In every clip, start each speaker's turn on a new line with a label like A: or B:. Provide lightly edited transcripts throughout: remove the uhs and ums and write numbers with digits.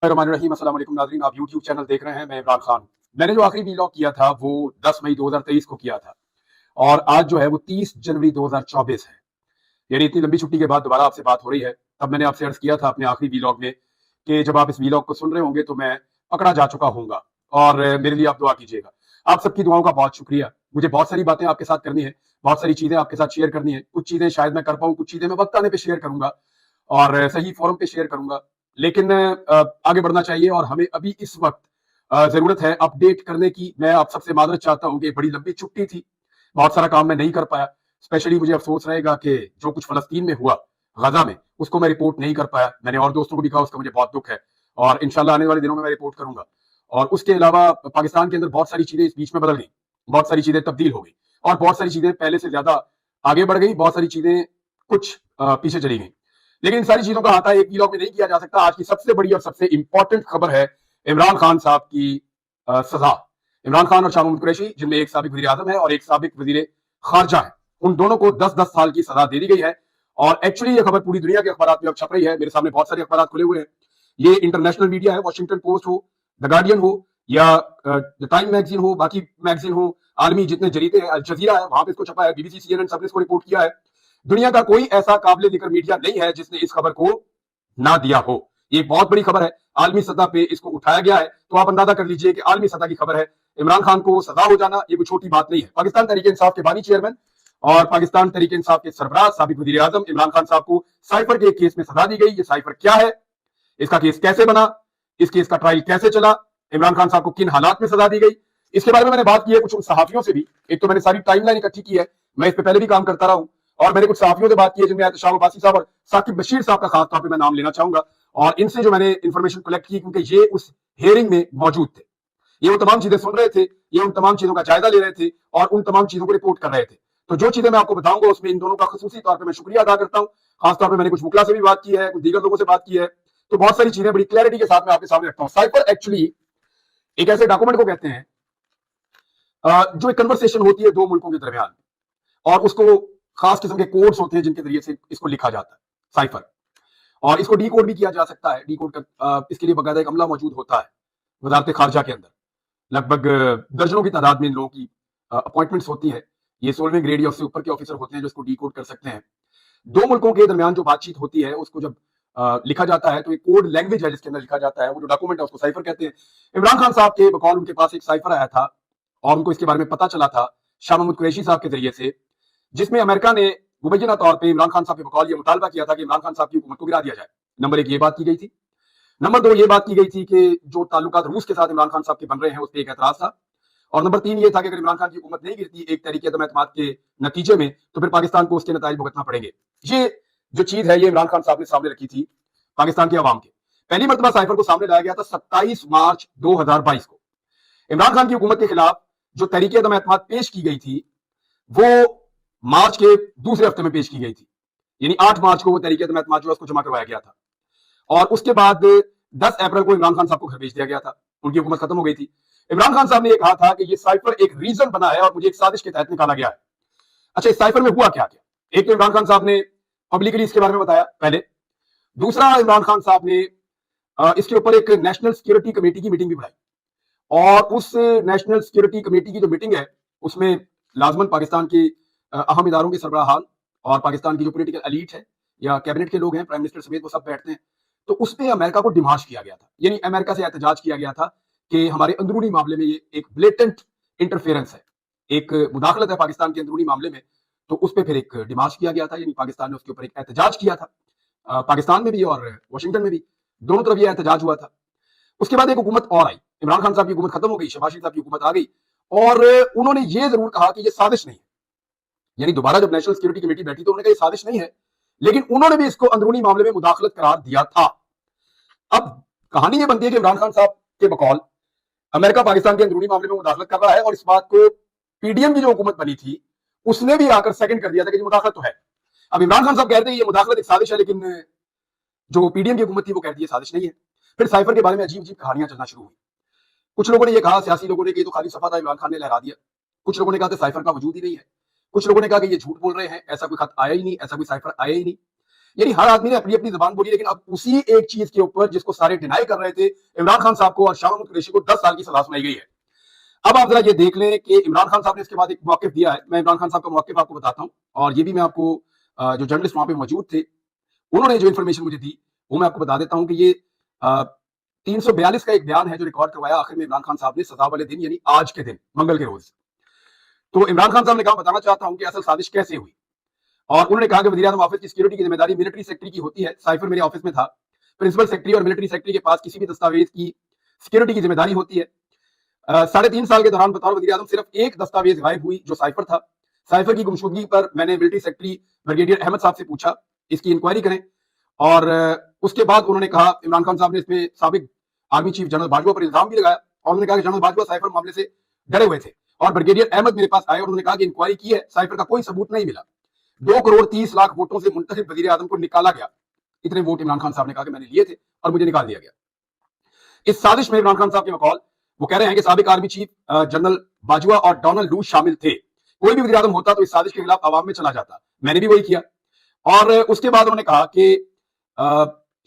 A: रहीम अस्सलाम वालेकुम नाज़रीन, आप YouTube चैनल देख रहे हैं। मैं इमरान खान। मैंने जो आखिरी वीलॉग किया था वो 10 मई 2023 को किया था और आज जो है वो 30 जनवरी 2024 है। यानी इतनी लंबी छुट्टी के बाद दोबारा आपसे बात हो रही है। तब मैंने आपसे अर्ज किया था अपने आखिरी वीलॉग में कि जब आप इस वीलॉग को सुन रहे होंगे तो मैं पकड़ा जा चुका हूँगा और मेरे लिए आप दुआ कीजिएगा। आप सबकी दुआओं का बहुत शुक्रिया। मुझे बहुत सारी बातें आपके साथ करनी है, बहुत सारी चीजें आपके साथ शेयर करनी है। कुछ चीजें शायद मैं कर पाऊँ, कुछ चीजें मैं वक्त आने पर शेयर करूंगा और सही फोरम पे शेयर करूंगा। लेकिन आगे बढ़ना चाहिए और हमें अभी इस वक्त जरूरत है अपडेट करने की। मैं आप सबसे माजरत चाहता हूँ कि बड़ी लंबी छुट्टी थी, बहुत सारा काम मैं नहीं कर पाया। स्पेशली मुझे अफसोस रहेगा कि जो कुछ फलस्तीन में हुआ, गजा में, उसको मैं रिपोर्ट नहीं कर पाया। मैंने और दोस्तों को भी कहा, उसका मुझे बहुत दुख है और इंशाल्लाह आने वाले दिनों में मैं रिपोर्ट करूंगा। और उसके अलावा पाकिस्तान के अंदर बहुत सारी चीजें इस बीच में बदल गई, बहुत सारी चीजें तब्दील हो गई और बहुत सारी चीजें पहले से ज्यादा आगे बढ़ गई, बहुत सारी चीजें कुछ पीछे चली गई। लेकिन इन सारी चीजों का अहाता एक वीलॉग में नहीं किया जा सकता। आज की सबसे बड़ी और सबसे इंपॉर्टेंट खबर है इमरान खान साहब की सजा। इमरान खान और शाह महमूद कुरैशी, जिनमें एक साबिक वजीर आजम है और एक साबिक वजीर खारजा है, उन दोनों को 10-10 साल की सजा दे दी गई है। और एक्चुअली ये खबर पूरी दुनिया के अखबार में अब छप रही है। मेरे सामने बहुत सारे अखबार खुले हुए हैं। ये इंटरनेशनल मीडिया है, वॉशिंगटन पोस्ट हो, द गार्डियन हो या द टाइम मैगजीन हो, बाकी मैगजीन हो, आलमी जितने जरीदे हैं, अल जजीरा है, वहां पे इसको छपा है, बीबीसी, सीएनएन, सबने इसको रिपोर्ट किया है। दुनिया का कोई ऐसा काबिल जिक्र मीडिया नहीं है जिसने इस खबर को ना दिया हो। ये बहुत बड़ी खबर है, आलमी सतह पे इसको उठाया गया है। तो आप अंदाजा कर लीजिए कि आलमी सतह की खबर है। इमरान खान को सजा हो जाना ये कोई छोटी बात नहीं है। पाकिस्तान तहरीक इंसाफ के बानी चेयरमैन और पाकिस्तान तहरीक इंसाफ के सरबराह साबिक वजीर आजम इमरान खान साहब को साइफर के एक केस में सजा दी गई। ये साइफर क्या है, इसका केस कैसे बना, इस केस का ट्रायल कैसे चला, इमरान खान साहब को किन हालात में सजा दी गई, इसके बारे में मैंने बात की है कुछ उन सहाफियों से भी। एक तो मैंने सारी टाइमलाइन इकट्ठी की है, मैं इस पे पहले भी काम करता रहा हूं, और मैंने कुछ सहाफियों से बात की है जिनमें एहतशाम अब्बासी साहब और साकिब बशीर साहब का खास तौर पे मैं नाम लेना चाहूंगा। और इनसे जो मैंने इंफॉर्मेशन कलेक्ट की, क्योंकि ये उस हियरिंग में मौजूद थे, ये वो तमाम चीजें सुन रहे थे, ये उन तमाम चीजों का जायजा ले रहे थे और उन तमाम चीजों को रिपोर्ट कर रहे थे। तो जो चीजें मैं आपको बताऊंगा उसमें इन दोनों का खसूसी तौर पर मैं शुक्रिया अदा करता हूं। खासतौर पर मैंने कुछ वकला से भी बात की है, कुछ दीगर लोगों से बात की है, तो बहुत सारी चीजें बड़ी क्लैरिटी के साथ मैं आपके सामने रखता हूं। साइफर एक्चुअली एक ऐसे डॉक्यूमेंट को कहते हैं जो एक कन्वर्सेशन होती है दो मुल्कों के दरमियान, और उसको खास किस्म के कोड्स होते हैं जिनके जरिए से इसको लिखा जाता है, साइफर। और इसको डी कोड भी किया जा सकता है। डी कोड का इसके लिए बकायदा एक अमला मौजूद होता है वजारत खारजा के अंदर। लगभग दर्जनों की तादाद में इन लोगों की अपॉइंटमेंट्स होती है। ये 16वें ग्रेड या उससे ऊपर के ऑफिसर होते हैं जो इसको डी कोड कर सकते हैं। दो मुल्कों के दरमियान जो बातचीत होती है उसको जब लिखा जाता है तो एक कोड लैंग्वेज है जिसके अंदर लिखा जाता है, वो जो डॉक्यूमेंट है उसको साइफर कहते हैं। इमरान खान साहब के बकौल उनके पास एक साइफर आया था और उनको इसके बारे में पता चला था शाह महमूद कुरैशी साहब के जरिए से, जिसमें अमेरिका ने मुबैना तौर पर इमरान खान साहब के बकौल ये मुतालबा किया था कि इमरान खान साहब की हुकूमत को गिरा दिया जाए। नंबर एक ये बात की गई थी। नंबर दो ये बात की गई थी कि जो ताल्लुकात रूस के साथ इमरान खान साहब के बन रहे हैं उस पर एक एतराज था। और नंबर तीन ये था कि अगर इमरान खान की हुकूमत नहीं गिरती एक तरीके अदम एतमाद के नतीजे में, तो फिर पाकिस्तान को उसके नताइज भुगतना पड़ेंगे। ये जो चीज है ये इमरान खान साहब ने सामने रखी थी पाकिस्तान के अवाम के। पहली मरतबा साइफर को सामने लाया गया था 27 मार्च 2022 को। इमरान खान की हुकूमत के खिलाफ जो तहरीक अदम एतमाद पेश की गई थी वो मार्च के दूसरे हफ्ते में पेश की गई थी, यानी 8 मार्च को वो तहरीक अदम एतमाद जो उसको जमा करवाया गया था। और उसके बाद 10 अप्रैल को इमरान खान साहब को घर भेज दिया गया था, उनकी हुकूमत खत्म हो गई थी। इमरान खान साहब ने कहा था कि ये साइफर एक रीजन बना है और मुझे एक साजिश के तहत निकाला गया है। अच्छा, इस साइफर में हुआ क्या क्या? एक तो इमरान खान साहब ने पब्लिकली इसके बारे में बताया पहले। दूसरा, इमरान खान साहब ने इसके ऊपर एक नेशनल सिक्योरिटी कमेटी की मीटिंग भी बुलाई और उस नेशनल सिक्योरिटी कमेटी की जो मीटिंग है उसमें लाजमन पाकिस्तान के अहम इदारों के सरबराहान और पाकिस्तान की जो पोलिटिकल एलीट है या कैबिनेट के लोग हैं, प्राइम मिनिस्टर समेत, वो सब बैठते हैं। तो उसमें अमेरिका को डिमांड किया गया था, यानी अमेरिका से एहतजाज किया गया था कि हमारे अंदरूनी मामले में ये एक ब्लेटेंट इंटरफेरेंस है, एक मुदाखलत है पाकिस्तान के अंदरूनी मामले में। तो उस पर फिर एक डिमांड किया गया था, यानी पाकिस्तान ने उसके ऊपर एक एहतजाज किया था। पाकिस्तान में भी और वाशिंगटन में भी, दोनों तरफ ये एहतजाज हुआ था। उसके बाद एक हुकूमत और आई, इमरान खान साहब की हुकूमत खत्म हो गई, शहबाज शरीफ साहब की हुकूमत आ गई और उन्होंने ये जरूर कहा कि ये साजिश नहीं है। यानी दोबारा जब नेशनल सिक्योरिटी कमेटी बैठी तो उन्होंने कहा ये साजिश नहीं है, लेकिन उन्होंने भी इसको अंदरूनी मामले में मुदाखलत करार दिया था। अब कहानी ये बनती है कि इमरान खान साहब के बकौल अमेरिका पाकिस्तान के अंदरूनी मामले में मुदाखलत कर रहा है और इस बात को पीडीएम की जो हुकूमत बनी थी उसने भी आकर सेकंड कर दिया था कि मुदाखलत तो है। अब इमरान खान साहब कहते हैं ये मुदाखलत एक साजिश है, लेकिन जो पीडीएम की हुकूमत थी वो कहती है साजिश नहीं है। फिर साइफर के बारे में अजीब अजीब कहानियां चलना शुरू हुई। कुछ लोगों ने ये कहा, सियासी लोगों ने, कि ये तो खाली सफा था, इमरान खान ने लहरा दिया। कुछ लोगों ने कहा साइफर का वजूद ही नहीं है। कुछ लोगों ने कहा कि ये झूठ बोल रहे हैं, ऐसा कोई खत आया ही नहीं, ऐसा कोई साइफर आया ही नहीं। یعنی ہر آدمی نے اپنی اپنی زبان بولی، لیکن اب اسی ایک چیز کے اوپر جس کو سارے ڈینائی کر رہے تھے، عمران خان صاحب کو اور شاہ محمود قریشی کو 10 سال کی سزا سنائی گئی ہے۔ اب آپ ذرا یہ دیکھ لیں کہ عمران خان صاحب نے اس کے بعد ایک موقف دیا ہے، میں عمران خان صاحب کا موقف آپ کو بتاتا ہوں، اور یہ بھی میں آپ کو جو جرنلسٹ وہاں پہ موجود تھے انہوں نے جو انفارمیشن مجھے دی وہ میں آپ کو بتا دیتا ہوں کہ یہ 342 کا ایک بیان ہے جو ریکارڈ کروایا آخر میں عمران خان صاحب نے سزا والے دن، یعنی آج کے دن، منگل کے روز۔ تو عمران خان صاحب نے کہا بتانا چاہتا ہوں کہ اصل سازش کیسے ہوئی، اور انہوں نے کہا کہ وزیر اعظم آفس کی سیکورٹی کی ذمہ داری ملٹری سیکٹری کی ہوتی ہے۔ سائفر میرے آفس میں تھا، پرنسپل سیکٹری اور ملٹری سیکٹری کے پاس کسی بھی دستاویز کی سیکورٹی کی ذمہ داری ہوتی ہے۔ 3.5 سال کے دوران بطور وزیر اعظم صرف ایک دستاویز غائب ہوئی جو سائفر تھا۔ سائفر کی گمشدگی پر میں نے ملٹری سیکٹری بریگیڈیئر احمد صاحب سے پوچھا اس کی انکوائری کریں، اور اس کے بعد انہوں نے کہا، عمران خان صاحب نے اس میں سابق آرمی چیف جنرل باجوہ پر الزام بھی لگایا، اور انہوں نے کہا کہ جنرل باجوہ سائفر معاملے سے ڈرے ہوئے تھے، اور بریگیڈیئر احمد میرے پاس آئے اور انہوں نے کہا کہ انکوائری کی ہے، سائفر کا کوئی ثبوت نہیں ملا، 2.30 کروڑ ووٹوں سے منتخب وزیر اعظم کو نکالا گیا۔ اتنے ووٹ عمران خان صاحب نے کہا کہ میں نے لیے تھے اور مجھے نکال دیا گیا۔ اس سازش میں عمران خان صاحب کے بقول وہ کہہ رہے ہیں کہ سابق آرمی چیف جنرل باجوہ اور ڈونلڈ لو شامل تھے۔ کوئی بھی وزیر اعظم ہوتا تو اس سازش کے خلاف عوام میں چلا جاتا، میں نے بھی وہی کیا۔ اور اس کے بعد انہوں نے کہا کہ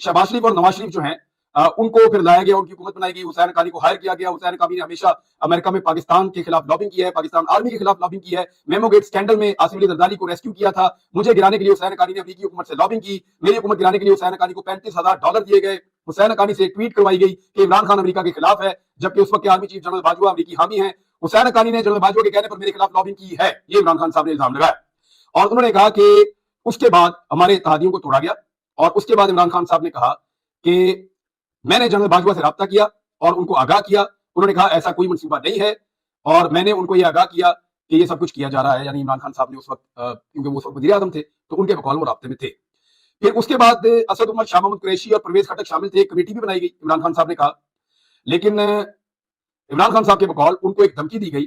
A: شہباز شریف اور نواز شریف جو ہیں ان کو پھر لایا گیا، ان کی حکومت بنائی گئی، حسین حقانی کو ہائر کیا گیا۔ حسین حقانی نے ہمیشہ امریکہ میں پاکستان کے خلاف لابنگ کی ہے، پاکستان آرمی کے خلاف لابنگ کی ہے، میمو گیٹ سکینڈل میں آصف علی زرداری کو ریسکیو کیا تھا، مجھے گرانے کے لیے حسین حقانی نے امریکی حکومت سے لابنگ کی، میری حکومت گرانے کے لیے حسین حقانی کو $35,000 دیے گئے۔ حسین حقانی سے ایک ٹویٹ کروائی گئی کہ عمران خان امریکہ کے خلاف ہے، جبکہ اس وقت کے آرمی چیف جنرل باجوہ امریکی حامی ہیں۔ حسین حقانی نے جنرل باجوہ کے کہنے پر میرے خلاف لابنگ کی ہے، یہ عمران خان صاحب نے الزام لگایا۔ اور انہوں نے کہا کہ اس کے بعد ہمارے اتحادیوں کو توڑا گیا، اور اس کے بعد عمران خان صاحب نے کہا کہ میں نے جنرل باجوہ سے رابطہ کیا اور ان کو آگاہ کیا۔ انہوں نے کہا ایسا کوئی منصوبہ نہیں ہے، اور میں نے ان کو یہ آگاہ کیا کہ یہ سب کچھ کیا جا رہا ہے، یعنی عمران خان صاحب نے اس وقت کیونکہ وہ اس وقت وزیر اعظم تھے تو ان کے بقول وہ رابطے میں تھے۔ پھر اس کے بعد اسد عمر، شاہ محمود قریشی اور پرویز خٹک شامل تھے، ایک کمیٹی بھی بنائی گئی، عمران خان صاحب نے کہا، لیکن عمران خان صاحب کے بقول ان کو ایک دھمکی دی گئی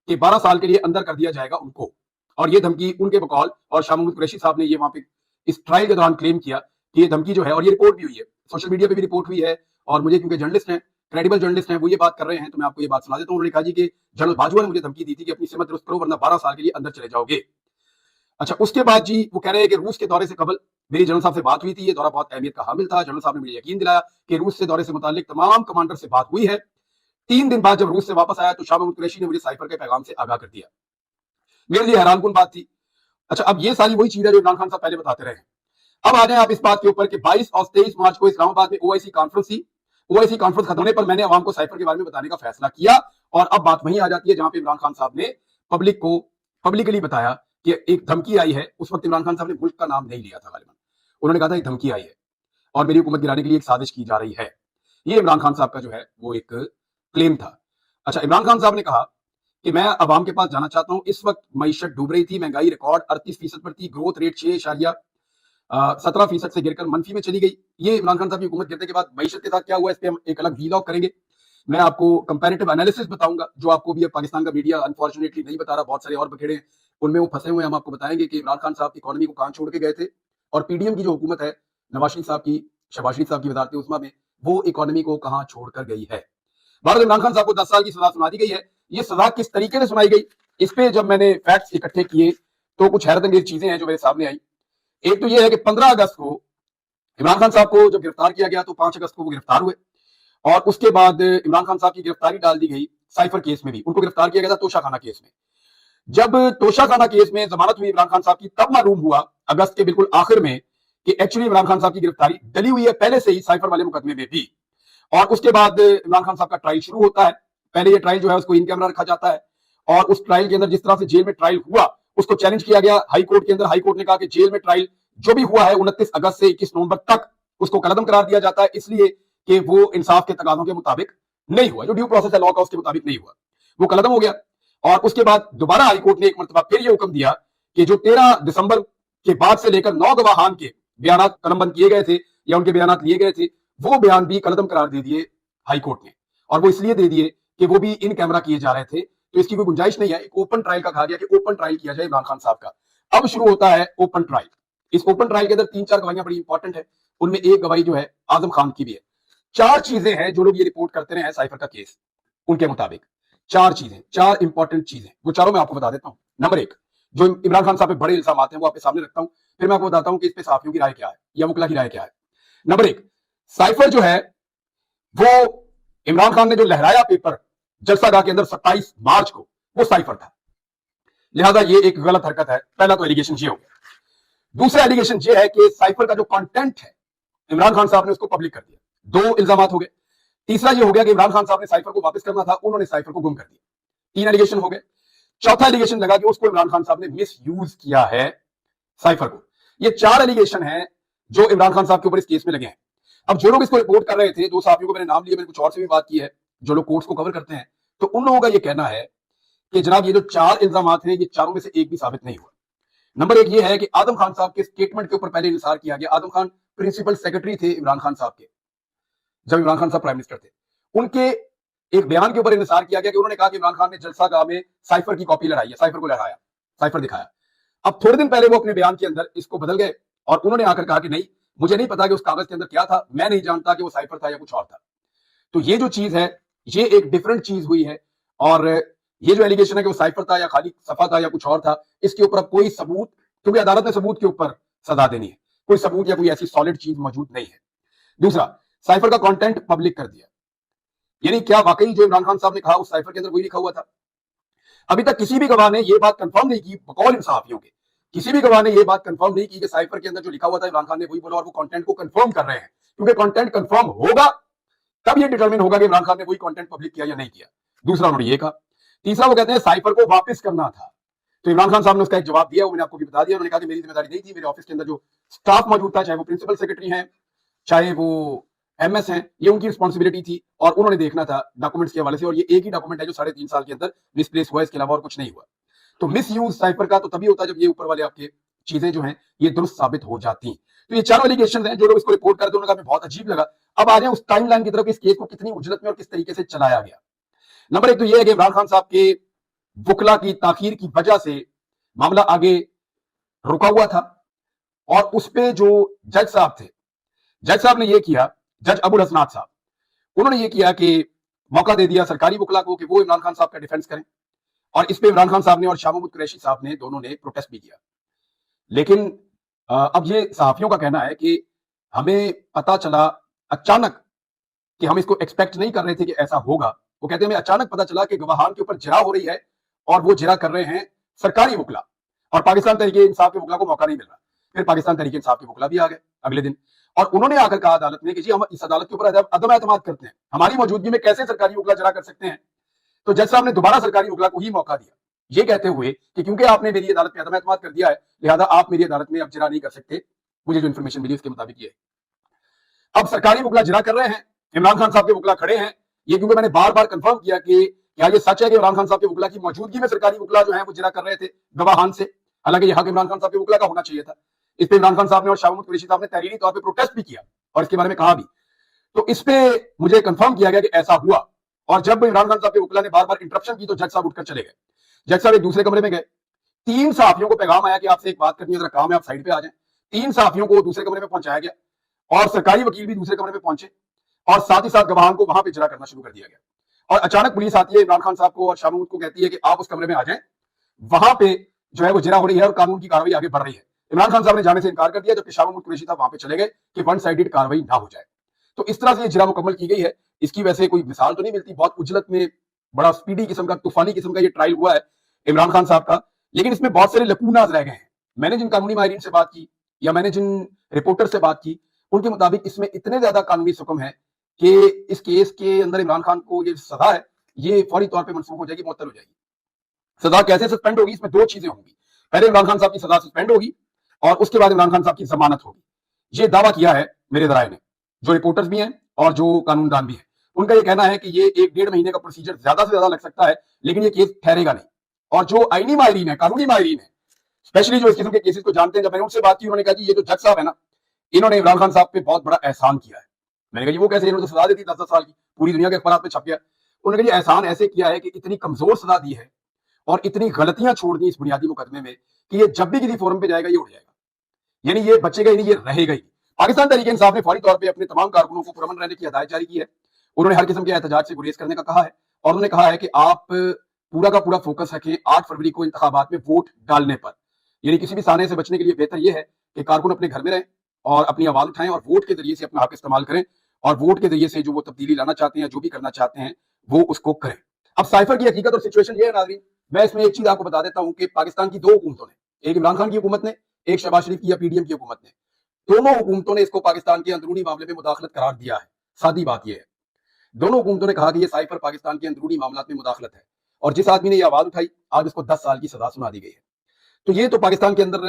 A: کہ 12 سال کے لیے اندر کر دیا جائے گا ان کو، اور یہ دھمکی ان کے بقول، اور شاہ محمود قریشی صاحب نے یہ وہاں پہ اس ٹرائل کے دوران کلیم کیا کہ یہ دھمکی جو ہے، اور یہ رپورٹ بھی ہوئی ہے، سوشل میڈیا پہ بھی رپورٹ ہوئی ہے، اور مجھے کیونکہ جرنلسٹ ہیں، کریڈیبل جرنلسٹ ہیں، وہ یہ بات کر رہے ہیں تو میں آپ کو یہ بات سنا دیتا ہوں۔ انہوں نے کہا جی کہ جنرل باجوہ نے مجھے دھمکی دی تھی کہ اپنی سمت درست کرو ورنہ 12 سال کے لیے اندر چلے جاؤ گے۔ اچھا، اس کے بعد جی وہ کہہ رہے ہیں کہ روس کے دورے سے قبل میری جنرل صاحب سے بات ہوئی تھی، یہ دورہ بہت اہمیت کا حامل تھا، جنرل صاحب نے مجھے یقین دلایا کہ روس سے دورے سے متعلق تمام کمانڈر سے بات ہوئی ہے۔ 3 دن بعد جب روس سے واپس آیا تو شاہ محمود قریشی نے مجھے سائفر کے پیغام سے آگاہ کر دیا۔ میرے لیے حیران کن بات تھی۔ اچھا، اب یہ ساری وہی چیز ہے جو عمران خان صاحب پہلے بتاتے رہے ہیں۔ اب آ جائیں آپ اس بات کے اوپر کہ 22 اور 23 مارچ کو اسلام آباد میں OIC کانفرنس تھی۔ OIC کانفرنس ختم ہونے پر میں نے عوام کو سائفر کے بارے میں بتانے کا فیصلہ کیا، اور اب بات وہیں آ جاتی ہے جہاں پہ عمران خان صاحب نے پبلک کو پبلکلی بتایا کہ ایک دھمکی آئی ہے۔ اس وقت عمران خان صاحب نے ملک کا نام نہیں لیا تھا غالباً، انہوں نے کہا تھا ایک دھمکی آئی ہے اور میری حکومت گرانے کے لیے ایک سازش کی جا رہی ہے۔ یہ عمران خان صاحب کا جو ہے وہ ایک کلیم تھا۔ اچھا، عمران خان صاحب نے کہا کہ میں عوام کے پاس جانا چاہتا ہوں، اس وقت معیشت ڈوب رہی تھی، مہنگائی ریکارڈ 38% پر تھی، گروتھ ریٹ 6.17% سے گر کر منفی میں چلی گئی۔ یہ عمران خان صاحب کی حکومت گرنے کے بعد معیشت کے ساتھ کیا ہوا، اس پہ ہم ایک الگ ویلاگ کریں گے۔ میں آپ کو کمپیریٹیو انالیسس بتاؤں گا جو آپ کو بھی پاکستان کا میڈیا انفارچونیٹلی نہیں بتا رہا، بہت سارے اور بکھیڑے ہیں ان میں وہ پھنسے ہوئے ہیں۔ ہم آپ کو بتائیں گے کہ عمران خان صاحب اکانومی کو کہاں چھوڑ کے گئے تھے، اور PDM کی جو حکومت ہے نواز شریف صاحب کی، شہباز شریف صاحب کی وزارت عظمیٰ میں، وہ اکانومی کو کہاں چھوڑ کر گئی ہے۔ بہرحال عمران خان صاحب کو 10 سال کی سزا سنا دی گئی ہے۔ یہ سزا کس طریقے سے سنائی گئی، اس پہ جب میں نے فیکٹس اکٹھے کیے تو کچھ حیرت انگیز چیزیں ہیں جو میرے سامنے آئی۔ ایک تو یہ ہے کہ 15 اگست کو عمران خان صاحب کو جب گرفتار کیا گیا تو 5 اگست کو وہ گرفتار ہوئے، اور اس کے بعد عمران خان صاحب کی گرفتاری ڈال دی گئی سائفر کیس میں بھی، ان کو گرفتار کیا گیا تھا توشہ خانہ کیس میں۔ جب توشہ خانہ کیس میں ضمانت ہوئی عمران خان صاحب کی، تب معلوم ہوا اگست کے بالکل آخر میں کہ ایکچولی عمران خان صاحب کی گرفتاری ڈلی ہوئی ہے پہلے سے ہی سائفر والے مقدمے میں بھی۔ اور اس کے بعد عمران خان صاحب کا ٹرائل شروع ہوتا ہے۔ پہلے یہ ٹرائل جو ہے اس کو ان کیمرہ رکھا جاتا ہے، اور اس ٹرائل کے اندر جس طرح سے جیل میں ٹرائل ہوا اس کو چیلنج کیا گیا ہائی کورٹ کے اندر۔ ہائی کورٹ نے کہا کہ جیل میں ٹرائل جو بھی ہوا ہے 29 اگست سے 21 نومبر تک اس کو کالعدم قرار دیا جاتا ہے، اس لیے کہ وہ انصاف کے تقاضوں کے مطابق نہیں ہوا، جو ڈیو پروسیس ہے لاء کا اس کے مطابق نہیں ہوا، وہ کالعدم ہو گیا۔ اور اس کے بعد دوبارہ ہائی کورٹ نے ایک مرتبہ پھر یہ حکم دیا کہ جو 13 دسمبر کے بعد سے لے کر 9 گواہان کے بیانات قلم بند کیے گئے تھے یا ان کے بیانات لیے گئے تھے، وہ بیان بھی کالعدم قرار دے دیے ہائی کورٹ نے، اور وہ اس لیے دے دیے کہ وہ بھی ان کیمرہ کیے جا رہے تھے، تو اس کی کوئی گنجائش نہیں ہے۔ ایک اوپن ٹرائل کا کہا گیا کہ اوپن ٹرائل کیا جائے عمران خان صاحب کا۔ اب شروع ہوتا ہے اوپن ٹرائل۔ اس اوپن ٹرائل کے اندر 3-4 گواہیاں بڑی امپورٹنٹ ہیں، ان میں ایک گواہی جو ہے اعظم خان کی بھی ہے۔ 4 چیزیں ہیں جو لوگ یہ رپورٹ کرتے رہے ہیں سائفر کا کیس، ان کے مطابق 4 چیزیں، 4 امپورٹنٹ چیزیں، وہ چاروں میں آپ کو بتا دیتا ہوں۔ نمبر 1، जो इमरान खान साहब पे बड़े इल्जाम आते हैं वो आपके सामने रखता हूं, फिर मैं आपको बताता हूं कि इस पे सहाफियों की राय क्या है या वकला की राय क्या है। नंबर एक, साइफर जो है वो इमरान खान ने जो लहराया पेपर जलसागाह के अंदर 27 मार्च को, वो साइफर था, लिहाजा ये एक गलत हरकत है। पहला तो एलिगेशन ये हो गया। दूसरा एलिगेशन ये है कि साइफर का जो कंटेंट है इमरान खान साहब ने उसको पब्लिक कर दिया। दो इल्जाम हो गए। तीसरा ये हो गया कि इमरान खान साहब ने साइफर को वापस करना था, उन्होंने साइफर को गुम कर दिया। तीन एलिगेशन हो गए। चौथा एलिगेशन लगा कि उसको इमरान खान साहब ने मिस यूज किया है साइफर को। ये चार एलिगेशन हैं जो इमरान खान साहब के ऊपर इस केस में लगे हैं। अब जो लोग इसको रिपोर्ट कर रहे थे, दो साथियों को मैंने नाम लिया, मैंने कुछ और से भी बात की है, जो लोग कोर्ट्स को कवर करते हैं, तो उन लोगों का ये कहना है कि जनाब ये जो चार इल्जाम हैं ये चारों में से एक भी साबित नहीं हुआ। नंबर एक ये है कि आदम खान साहब के स्टेटमेंट के ऊपर पहले इंसार किया गया। आदम खान प्रिंसिपल सेक्रेटरी थे इमरान खान साहब के, जब इमरान खान साहब प्राइम मिनिस्टर थे। उनके एक बयान के ऊपर इंसार किया गया कि उन्होंने कहा कि इमरान खान ने जलसागाह में साइफर की कॉपी लड़ाई है, साइफर को लहराया, साइफर दिखाया। अब थोड़े दिन पहले वो अपने बयान के अंदर इसको बदल गए और उन्होंने आकर कहा कि नहीं, मुझे नहीं पता कि उस कागज के अंदर क्या था, मैं नहीं जानता कि वो साइफर था या कुछ और था। तो ये जो चीज है ये एक डिफरेंट चीज हुई है। और ये जो एलिगेशन है कि वो साइफर था या खाली सफा था या कुछ और था, इसके ऊपर अब कोई सबूत, क्योंकि अदालत ने सबूत के ऊपर सजा देनी है, कोई सबूत या कोई ऐसी सॉलिड चीज मौजूद नहीं है। दूसरा, साइफर का कंटेंट पब्लिक कर दिया, यानी क्या वाकई जो इमरान खान साहब ने कहा उस साइफर के अंदर वही लिखा हुआ था? अभी तक किसी भी गवाह ने यह बात कंफर्म नहीं की, बकौल इन सहाफियों के किसी भी गवाह ने यह बात कंफर्म नहीं की कि साइफर के अंदर जो लिखा हुआ था इमरान खान ने वही बोला, और वो कंटेंट को कंफर्म कर रहे हैं। क्योंकि कंटेंट कंफर्म होगा तब ये डिटरमिन होगा कि इमरान खान ने वही कंटेंट पब्लिक किया या नहीं किया। दूसरा उन्होंने ये कहा। तीसरा वो कहते हैं साइफर को वापस करना था, तो इमरान खान साहब ने उसका एक जवाब दिया, वो मैंने आपको भी बता दिया। उन्होंने कहा कि मेरी जिम्मेदारी नहीं थी, मेरे ऑफिस के अंदर जो स्टाफ मौजूद था, चाहे वो प्रिंसिपल सेक्रेटरी हैं, चाहे वो एमएस हैं, ये उनकी रिस्पॉन्सिबिलिटी थी और उन्होंने देखना था डॉक्यूमेंट्स के हवाले से। और ये एक ही डॉक्यूमेंट है जो 3.5 साल के अंदर मिसप्लेस हुआ, इसके अलावा और कुछ नहीं हुआ। तो मिस यूज साइफर का तो तभी होता है जब ये ऊपर वाले आपके चीजें जो हैं ये दुरुस्त साबित हो जाती। तो ये चारों एलिगेशन हैं जो लोग इसको रिपोर्ट करते हैं, उन्होंने बहुत अजीब लगा। अब आ जाए उस टाइमलाइन की तरफ, इस केस को कितनी उजलत में और किस तरीके से चलाया गया। नंबर एक तो ये है कि इमरान खान साहब के वकला की ताखीर की वजह से मामला आगे रुका हुआ था और उस पे जो जज साहब थे, जज साहब ने ये किया, जज अबुल हसनात साहब, उन्होंने ये किया कि मौका दे दिया सरकारी वकला को कि वो इमरान खान साहब का डिफेंस करें। और इस पे इमरान खान साहब ने और शाह महमूद कुरैशी साहब ने दोनों ने प्रोटेस्ट भी किया। लेकिन अब ये सहाफियों का कहना है कि हमें पता चला अचानक, कि हम इसको एक्सपेक्ट नहीं कर रहे थे कि ऐसा होगा। वो कहते हैं हमें अचानक पता चला कि गवाहान के ऊपर जिरा हो रही है और वो जिरा कर रहे हैं सरकारी वकला, और पाकिस्तान तहरीके इंसाफ के वकला को मौका नहीं मिल रहा। फिर पाकिस्तान तहरीके इंसाफ के वकला भी आ गए अगले दिन, और उन्होंने आकर कहा अदालत में कि जी हम इस अदालत के ऊपर अदम एतमाद करते हैं, हमारी मौजूदगी में कैसे सरकारी वकला जिरा कर सकते हैं। तो जज साहब ने दोबारा सरकारी वकला को ही मौका दिया, ये कहते हुए कि क्योंकि आपने मेरी अदालत में अदम एतमाद कर दिया है, लिहाजा आप मेरी अदालत में अब जिरा नहीं कर सकते। मुझे जो इन्फॉर्मेशन मिली उसके मुताबिक ये अब सरकारी वकला जिरा कर रहे हैं, इमरान खान साहब के वकला खड़े हैं। ये क्योंकि मैंने बार बार कंफर्म किया कि क्या ये सच है कि इमरान खान साहब के वकला की मौजूदगी में सरकारी वकला जो है वो जिरा कर रहे थे गवाहान से, हालांकि यहाँ के इमरान खान साहब के वकला का होना चाहिए था। इस पे इमरान खान साहब ने और शाह महमूद कुरैशी साहब ने तहरीरी तौर पर प्रोटेस्ट भी किया और इसके बारे में कहा भी। तो इस पे मुझे कंफर्म किया गया कि ऐसा हुआ। और जब इमरान खान साहब के वकला ने बार बार इंटरप्शन की तो जज साहब उठकर चले गए। जज साहब एक दूसरे कमरे में गए, 3 सहाफियों को पैगाम आया कि आपसे एक बात करनी है, जरा काम है, आप साइड पे आ जाएं। 3 सहाफियों को दूसरे कमरे में पहुंचाया गया और सरकारी वकील भी दूसरे कमरे में पहुंचे और साथ ही साथ गवाहान को वहां पे जिरा करना शुरू कर दिया गया। और अचानक पुलिस आती है, इमरान खान साहब को और शाह महमूद को कहती है कि आप उस कमरे में आ जाएं, वहां पे जो है वो जिरा हो रही है और कानून की कार्रवाई आगे बढ़ रही है। इमरान खान साहब ने जाने से इनकार कर दिया, जबकि शाह महमूद कुरैशी साहब वहां पे चले गए कि वन साइडेड कार्रवाई ना हो जाए। तो इस तरह से ये जिरा मुकम्मल की गई है। इसकी वैसे कोई मिसाल तो नहीं मिलती, बहुत उजलत में बड़ा स्पीडी किस्म का, तूफानी किस्म का ये ट्रायल हुआ है इमरान खान साहब का, लेकिन इसमें बहुत सारे लकूनाज रह गए हैं। मैंने जिन कानूनी माहिरीन से बात की या मैंने जिन रिपोर्टर से बात की, उनके मुताबिक इसमें इतने ज्यादा कानूनी सुकम है कि इस केस के अंदर इमरान खान को ये सजा है ये फौरी तौर पे मनसूख हो जाएगी, मुअत्तल हो जाएगी। सजा कैसे सस्पेंड होगी? इसमें 2 चीजें होंगी। पहले इमरान खान साहब की सजा सस्पेंड होगी और उसके बाद इमरान खान साहब की जमानत होगी। ये दावा किया है मेरे जराये ने, जो रिपोर्टर्स भी हैं और जो कानूनदान भी हैं। उनका ये कहना है कि ये 1-1.5 महीने का प्रोसीजर ज्यादा से ज्यादा लग सकता है, लेकिन ये केस ठहरेगा नहीं। और जो आईनी माहिरीन है, कानूनी माहिरीन है, स्पेशली जो इस किस्म के केसेस को जानते हैं, जब मैंने उनसे बात की, उन्होंने कहा कि ये जो जज साहब है ना, इन्होंने इमरान खान साहब पे बहुत बड़ा एहसान किया है। मैंने कहा जी वो कैसे? इन्होंने तो सजा दी थी 10-10 साल की, पूरी दुनिया के अखबार में छप गया। उन्होंने कहा जी एहसान ऐसे किया है कि इतनी कमजोर सजा दी है और इतनी गलतियां छोड़ दी इस बुनियादी मुकदमे में कि ये जब भी किसी फोरम पे जाएगा ये उड़ जाएगा, यानी ये बचेगा ही नहीं, ये रहेगा ही। पाकिस्तान तहरीके इंसाफ ने फौरी तौर पर अपने तमाम कारकुनों को पुरअमन रहने की हिदायत जारी की है। उन्होंने हर किस्म के एहतजाज से गुरेज करने का कहा है और उन्होंने कहा है कि आप पूरा का पूरा फोकस रखें 8 फरवरी को इंतखाबात में वोट डालने पर। यानी किसी भी साने से बचने के लिए बेहतर यह है कि कारकुन अपने घर में रहें और अपनी आवाज उठाएं और वोट के जरिए से अपना हक इस्तेमाल करें और वोट के जरिए से जो वो तब्दीली लाना चाहते हैं, जो भी करना चाहते हैं, वो उसको करें। अब साइफर की हकीकत और सिचुएशन ये है नाज़रीन, मैं इसमें एक चीज आपको बता देता हूं कि पाकिस्तान की 2 हुकूमतों ने, एक इमरान खान की हुकूमत ने, एक शहबाज शरीफ की या पीडीएम की हुकूमत ने, दोनों हुकूमतों ने इसको पाकिस्तान के अंदरूनी मामले में मुदाखलत करार दिया है। सादी बात यह है, दोनों हुकूमतों ने कहा कि ये साइफर पाकिस्तान के अंदरूनी मामलात में मुदाखलत है और जिस आदमी ने ये आवाज उठाई आज उसको 10 साल की सजा सुना दी गई है। तो ये तो पाकिस्तान के अंदर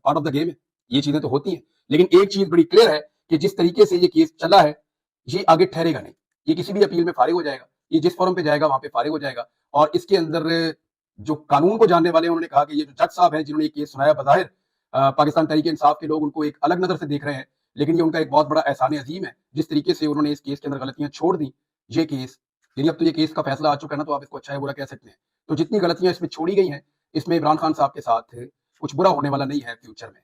A: पार्ट ऑफ द गेम है, ये चीजें तो होती हैं। लेकिन एक चीज बड़ी क्लियर है कि जिस तरीके से ये केस चला है ये आगे ठहरेगा नहीं, ये किसी भी अपील में फारिग हो जाएगा, ये जिस फोरम पे जाएगा वहां पे फारिग हो जाएगा। और इसके अंदर जो कानून को जानने वाले उन्होंने कहा कि ये जो जज साहब हैं जिन्होंने ये केस सुनाया, बज़ाहिर पाकिस्तान तहरीक इंसाफ के लोग उनको एक अलग नजर से देख रहे हैं, लेकिन ये उनका एक बहुत बड़ा एहसान अजीम है जिस तरीके से उन्होंने इस केस के अंदर गलतियां छोड़ दी। ये केस यानी अब तो ये केस का फैसला आ चुका है ना, तो आप इसको अच्छा है बुरा कह सकते हैं। तो जितनी गलतियां इसमें छोड़ी गई हैं, इसमें इमरान खान साहब के साथ कुछ बुरा होने वाला नहीं है फ्यूचर में।